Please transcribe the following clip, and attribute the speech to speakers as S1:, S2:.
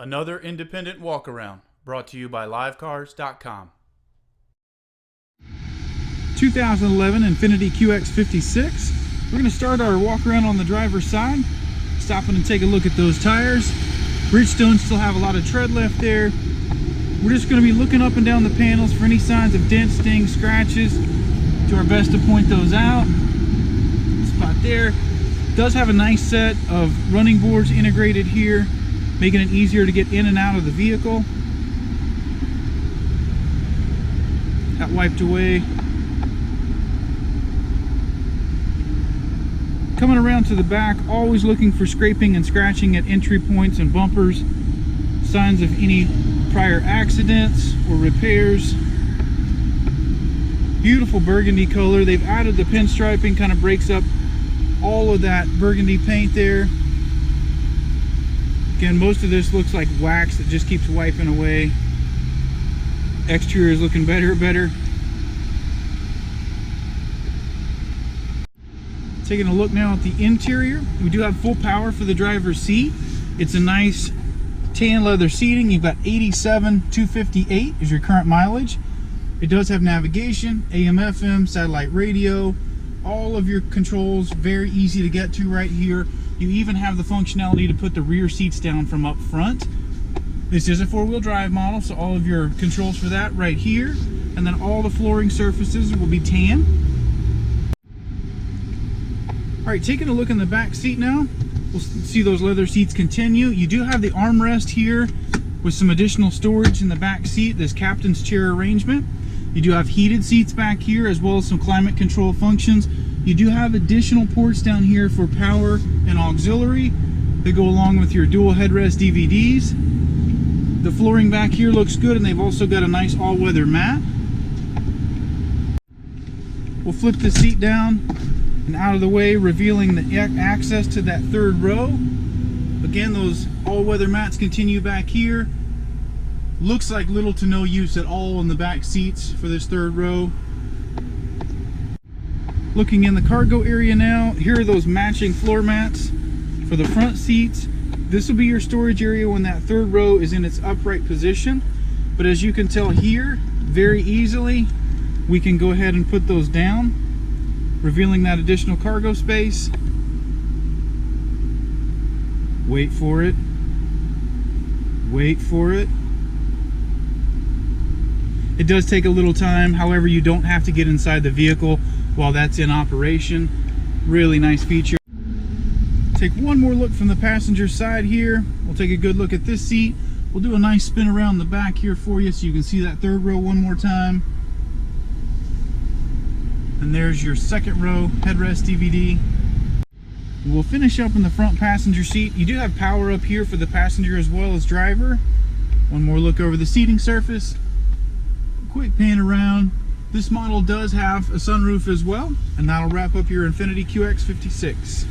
S1: Another independent walk-around brought to you by livecars.com.
S2: 2011 Infiniti QX56. We're going to start our walk around on the driver's side, stopping and take a look at those tires. Bridgestones still have a lot of tread left there. We're just going to be looking up and down the panels for any signs of dents, stings, scratches. Do our best to point those out. Spot there. Does have a nice set of running boards integrated here, making it easier to get in and out of the vehicle. That wiped away. Coming around to the back, always looking for scraping and scratching at entry points and bumpers, signs of any prior accidents or repairs. Beautiful burgundy color. They've added the pinstriping, kind of breaks up all of that burgundy paint there. Again, most of this looks like wax that just keeps wiping away. Exterior is looking better and better. Taking a look now at the interior, we do have full power for the driver's seat. It's a nice tan leather seating. You've got 87,258 is your current mileage. It does have navigation, AM, FM, satellite radio, all of your controls, very easy to get to right here. You even have the functionality to put the rear seats down from up front. This is a four-wheel drive model, so all of your controls for that right here. And then all the flooring surfaces will be tan. All right, taking a look in the back seat now, we'll see those leather seats continue. You do have the armrest here with some additional storage in the back seat, this captain's chair arrangement. You do have heated seats back here as well as some climate control functions. You do have additional ports down here for power and auxiliary. They go along with your dual headrest DVDs. The flooring back here looks good, and they've also got a nice all-weather mat. We'll flip the seat down and out of the way, revealing the access to that third row. Again, those all-weather mats continue back here. Looks like little to no use at all in the back seats for this third row. Looking in the cargo area now, here are those matching floor mats for the front seats. This will be your storage area when that third row is in its upright position. But as you can tell here, very easily, we can go ahead and put those down, revealing that additional cargo space. Wait for it. Wait for it. It does take a little time, however, you don't have to get inside the vehicle while that's in operation. Really nice feature. Take one more look from the passenger side here. We'll take a good look at this seat. We'll do a nice spin around the back here for you so you can see that third row one more time. And there's your second row headrest DVD. We'll finish up in the front passenger seat. You do have power up here for the passenger as well as driver. One more look over the seating surface. Quick pan around. This model does have a sunroof as well, and that'll wrap up your Infiniti QX56.